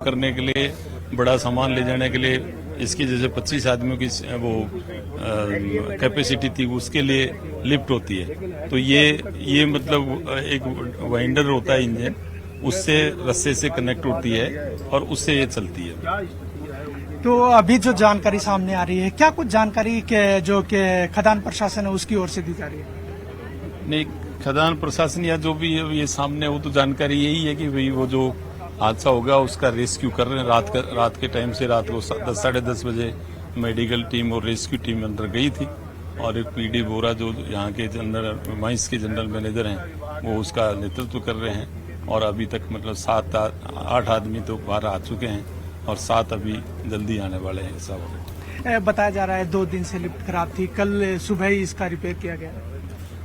करने के लिए, बड़ा सामान ले जाने के लिए, इसकी जैसे 25 आदमियों की वो कैपेसिटी थी, उसके लिए लिफ्ट होती है। तो ये मतलब एक वाइंडर होता है इंजन, उससे रस्से से कनेक्ट होती है और उससे ये चलती है। तो अभी जो जानकारी सामने आ रही है, क्या कुछ जानकारी के जो के खदान प्रशासन है उसकी ओर से दी जा रही है? नहीं, खदान प्रशासन या जो भी ये सामने वो तो जानकारी यही है कि भाई वो जो हादसा होगा उसका रेस्क्यू कर रहे हैं। रात के टाइम से रात को 10 साढ़े 10 बजे मेडिकल टीम और रेस्क्यू टीम अंदर गई थी और एक पीडी बोरा जो यहाँ के जनरल माइंस के जनरल मैनेजर हैं वो उसका नेतृत्व कर रहे हैं। और अभी तक मतलब 7-8 आदमी तो बाहर आ चुके हैं और 7 अभी जल्दी आने वाले हैं। सब बताया जा रहा है 2 दिन से लिफ्ट खराब थी, कल सुबह ही इसका रिपेयर किया गया।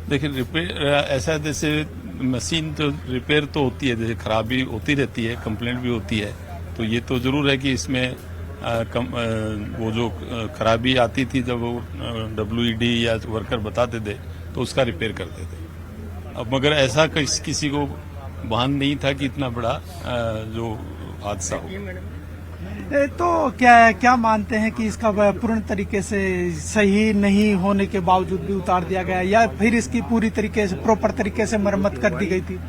देखिए रिपेयर ऐसा, जैसे मशीन तो रिपेयर तो होती है, जैसे खराबी होती रहती है, कंप्लेंट भी होती है, तो ये तो जरूर है कि इसमें वो जो खराबी आती थी जब वो WED या वर्कर बताते थे तो उसका रिपेयर करते थे। अब मगर ऐसा किसी को भान नहीं था कि इतना बड़ा जो हादसा हो। तो क्या मानते हैं कि इसका पूर्ण तरीके से सही नहीं होने के बावजूद भी उतार दिया गया या फिर इसकी पूरी तरीके से प्रॉपर तरीके से मरम्मत कर दी गई थी?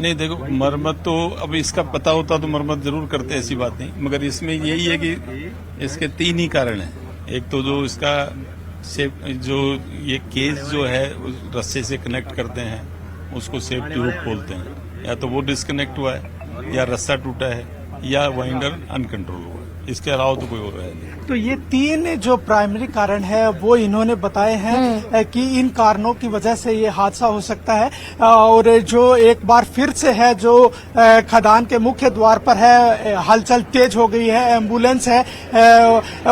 नहीं, देखो मरम्मत तो अब इसका पता होता तो मरम्मत जरूर करते, ऐसी बात नहीं, मगर इसमें यही है कि इसके 3 ही कारण हैं। एक तो जो इसका जो ये केस जो है उस रस्से से कनेक्ट करते हैं उसको सेफ्टी हुक बोलते हैं, या तो वो डिस्कनेक्ट हुआ है या रस्सा टूटा है या वाइंडर अनकंट्रोल हुआ है। इसके अलावा तो कोई और है नहीं। तो ये 3 जो प्राइमरी कारण है वो इन्होंने बताए हैं कि इन कारणों की वजह से ये हादसा हो सकता है। और जो एक बार फिर से है जो खदान के मुख्य द्वार पर है, हलचल तेज हो गई है, एम्बुलेंस है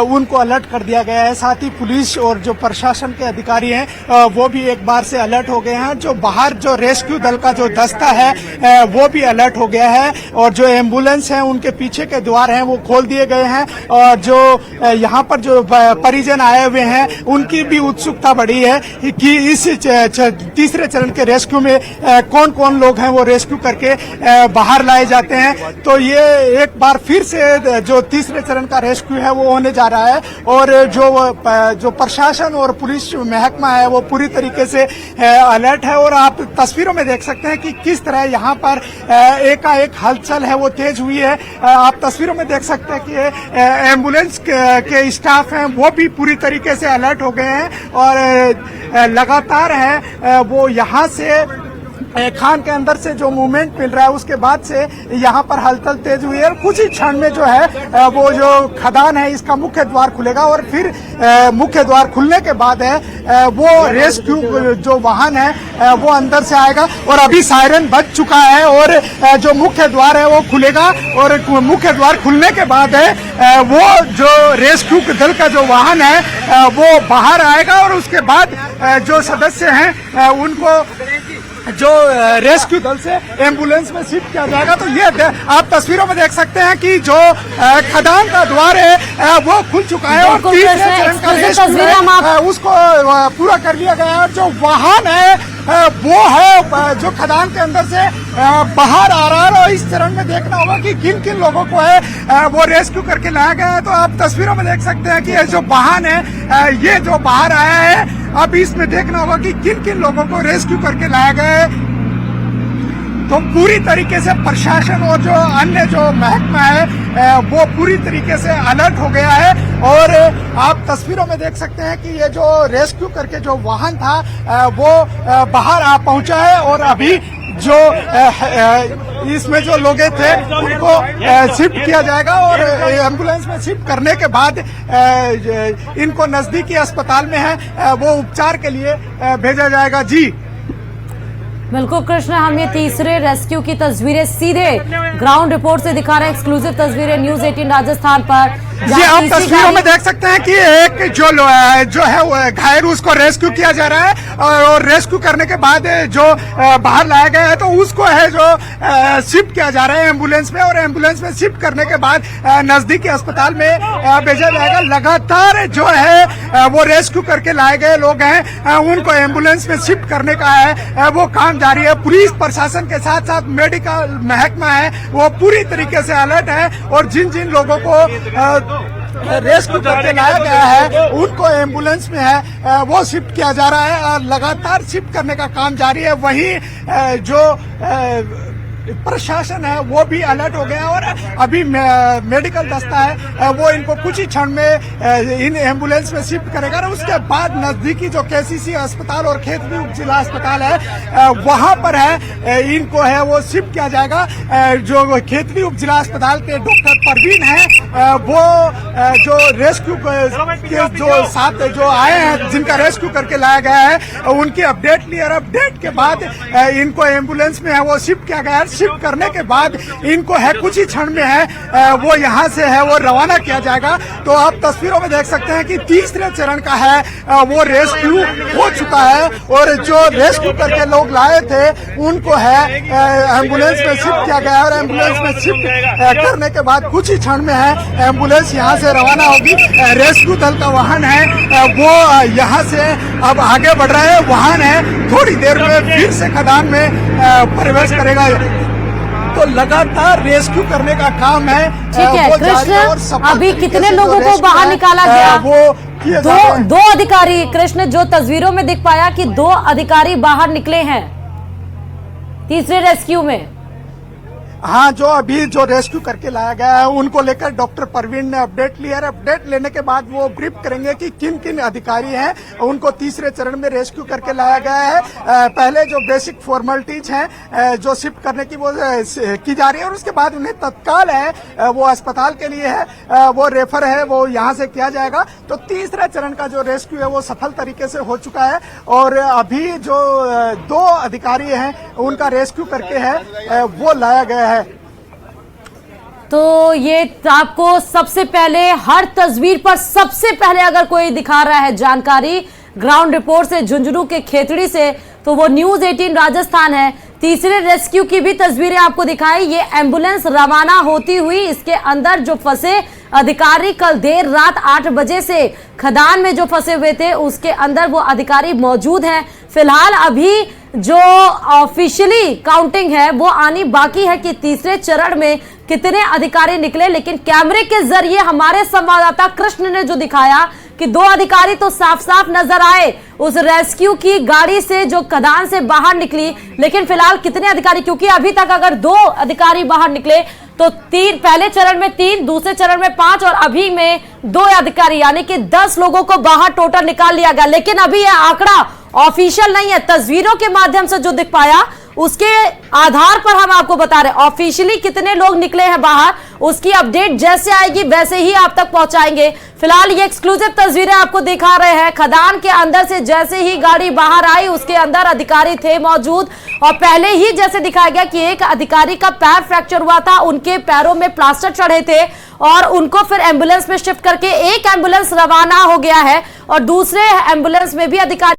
उनको अलर्ट कर दिया गया है। साथ ही पुलिस और जो प्रशासन के अधिकारी हैं वो भी एक बार से अलर्ट हो गए हैं। जो बाहर जो रेस्क्यू दल का जो दस्ता है वो भी अलर्ट हो गया है और जो एम्बुलेंस है उनके पीछे के द्वार हैं वो खोल दिए गए हैं। और जो यहाँ पर जो परिजन आए हुए हैं उनकी भी उत्सुकता बढ़ी है कि इस तीसरे चरण के रेस्क्यू में कौन कौन लोग हैं वो रेस्क्यू करके बाहर लाए जाते हैं। तो ये एक बार फिर से जो तीसरे चरण का रेस्क्यू है वो होने जा रहा है और जो प्रशासन और पुलिस महकमा है वो पूरी तरीके से अलर्ट है। और आप तस्वीरों में देख सकते हैं कि किस तरह यहाँ पर एकाएक हलचल है वो तेज हुई है। आप तस्वीरों में देख सकते हैं कि एम्बुलेंस के स्टाफ हैं वो भी पूरी तरीके से अलर्ट हो गए हैं और लगातार है वो यहाँ से खान के अंदर से जो मूवमेंट मिल रहा है उसके बाद से यहाँ पर हलचल तेज हुई है। और कुछ ही क्षण में जो है वो जो खदान है इसका मुख्य द्वार खुलेगा और फिर मुख्य द्वार खुलने के बाद है वो रेस्क्यू जो वाहन है वो अंदर से आएगा। और अभी सायरन बज चुका है और जो मुख्य द्वार है वो खुलेगा और मुख्य द्वार खुलने के बाद है वो जो रेस्क्यू दल का जो वाहन है वो बाहर आएगा और उसके बाद जो सदस्य हैं उनको जो रेस्क्यू दल से एम्बुलेंस में शिफ्ट किया जाएगा। तो ये आप तस्वीरों में देख सकते हैं कि जो खदान का द्वार है वो खुल चुका है और तीसरे चरण का रेस्क्यू है उसको पूरा कर लिया गया है। और जो वाहन है वो है जो खदान के अंदर से बाहर आ रहा है और इस चरण में देखना होगा कि किन किन लोगों को है वो रेस्क्यू करके लाया गया है। तो आप तस्वीरों में देख सकते हैं कि ये जो वाहन है ये जो बाहर आया है, अब इसमें देखना होगा कि किन किन लोगों को रेस्क्यू करके लाया गया है। तो पूरी तरीके से प्रशासन और जो अन्य जो महकमा है वो पूरी तरीके से अलर्ट हो गया है। और आप तस्वीरों में देख सकते हैं कि ये जो रेस्क्यू करके जो वाहन था वो बाहर आ पहुंचा है और अभी जो इसमें जो लोग थे उनको शिफ्ट किया जाएगा और एम्बुलेंस में शिफ्ट करने के बाद इनको नजदीकी अस्पताल में है वो उपचार के लिए भेजा जाएगा। जी बिल्कुल कृष्ण, हम ये तीसरे रेस्क्यू की तस्वीरें सीधे ग्राउंड रिपोर्ट से दिखा रहे हैं। एक्सक्लूसिव तस्वीरें न्यूज़ 18 राजस्थान पर जी, आप तस्वीरों में देख सकते हैं कि एक जो है वो घायल, उसको रेस्क्यू किया जा रहा है और रेस्क्यू करने के बाद जो बाहर लाया गया है तो उसको है जो शिफ्ट किया जा रहा है एम्बुलेंस में, और एम्बुलेंस में शिफ्ट करने के बाद नजदीकी अस्पताल में भेजा जाएगा। लगातार जो है वो रेस्क्यू करके लाए गए लोग हैं, उनको एम्बुलेंस में शिफ्ट करने का है वो काम जारी है। पुलिस प्रशासन के साथ साथ मेडिकल महकमा है वो पूरी तरीके से अलर्ट है, और जिन जिन लोगों को रेस्क्यू करके लाया गया है उनको एम्बुलेंस में है वो शिफ्ट किया जा रहा है, और लगातार शिफ्ट करने का काम जारी है। वहीं जो प्रशासन है वो भी अलर्ट हो गया, और अभी मेडिकल दस्ता है वो इनको कुछ ही क्षण में इन एम्बुलेंस में शिफ्ट करेगा, और उसके बाद नजदीकी जो केसीसी अस्पताल और खेतली उप जिला अस्पताल है वहां पर है इनको है वो शिफ्ट किया जाएगा। जो खेतली उप जिला अस्पताल के डॉक्टर परवीन है वो जो रेस्क्यू के जो साथ जो आए हैं, जिनका रेस्क्यू करके लाया गया है, उनकी अपडेट ली, और अपडेट के बाद इनको एम्बुलेंस में है वो शिफ्ट किया गया है। शिफ्ट करने के बाद इनको है कुछ ही क्षण में है वो यहाँ से है वो रवाना किया जाएगा। तो आप तस्वीरों में देख सकते हैं कि तीसरे चरण का है वो रेस्क्यू हो चुका है, और जो रेस्क्यू करके लोग लाए थे उनको है एम्बुलेंस में शिफ्ट किया गया है, और एम्बुलेंस में शिफ्ट करने के बाद कुछ ही क्षण में है एम्बुलेंस यहाँ से रवाना होगी। रेस्क्यू दल का वाहन है वो यहाँ से अब आगे बढ़ रहा है, वाहन है थोड़ी देर में फिर से खदान में प्रवेश करेगा। तो लगातार रेस्क्यू करने का काम है। ठीक है कृष्ण, अभी कितने लोगों को बाहर निकाला गया? वो दो अधिकारी, कृष्ण, जो तस्वीरों में दिख पाया कि 2 अधिकारी बाहर निकले हैं तीसरे रेस्क्यू में। हाँ, जो अभी जो रेस्क्यू करके लाया गया है उनको लेकर डॉक्टर परवीन ने अपडेट लिया है। अपडेट लेने के बाद वो ब्रीफ करेंगे कि किन किन अधिकारी हैं उनको तीसरे चरण में रेस्क्यू करके लाया गया है। पहले जो बेसिक फॉर्मेलिटीज हैं जो शिफ्ट करने की वो की जा रही है, और उसके बाद उन्हें तत्काल है वो अस्पताल के लिए है वो रेफर है वो यहाँ से किया जाएगा। तो तीसरा चरण का जो रेस्क्यू है वो सफल तरीके से हो चुका है, और अभी जो 2 अधिकारी हैं उनका रेस्क्यू करके है वो लाया गया है। तो ये आपको सबसे पहले हर तस्वीर पर सबसे पहले अगर कोई दिखा रहा है जानकारी ग्राउंड रिपोर्ट से झुंझुनू के खेतड़ी से, तो वो न्यूज 18 राजस्थान है। तीसरे रेस्क्यू की भी तस्वीरें आपको दिखाई। ये एम्बुलेंस रवाना होती हुई, इसके अंदर जो फंसे अधिकारी कल देर रात 8 बजे से खदान में जो फंसे हुए थे उसके अंदर वो अधिकारी मौजूद हैं। फिलहाल अभी जो ऑफिशियली काउंटिंग है वो आनी बाकी है कि तीसरे चरण में कितने अधिकारी निकले, लेकिन कैमरे के जरिए हमारे संवाददाता कृष्ण ने जो दिखाया कि 2 अधिकारी तो साफ साफ नजर आए उस रेस्क्यू की गाड़ी से जो खदान से बाहर निकली, लेकिन फिलहाल कितने अधिकारी, क्योंकि अभी तक अगर 2 अधिकारी बाहर निकले तो 3, पहले चरण में 3, दूसरे चरण में 5 और अभी में 2 अधिकारी, यानी कि 10 लोगों को बाहर टोटल निकाल लिया गया। लेकिन अभी यह आंकड़ा ऑफिशियल नहीं है, तस्वीरों के माध्यम से जो दिख पाया उसके आधार पर हम आपको बता रहे हैं। ऑफिशियली कितने लोग निकले हैं बाहर उसकी अपडेट जैसे आएगी वैसे ही आप तक पहुंचाएंगे। फिलहाल ये एक्सक्लूसिव तस्वीरें आपको दिखा रहे हैं। खदान के अंदर से जैसे ही गाड़ी बाहर आई उसके अंदर अधिकारी थे मौजूद, और पहले ही जैसे दिखाया गया कि एक अधिकारी का पैर फ्रैक्चर हुआ था, उनके पैरों में प्लास्टर चढ़े थे और उनको फिर एम्बुलेंस में शिफ्ट करके एक एम्बुलेंस रवाना हो गया है और दूसरे एम्बुलेंस में भी अधिकारी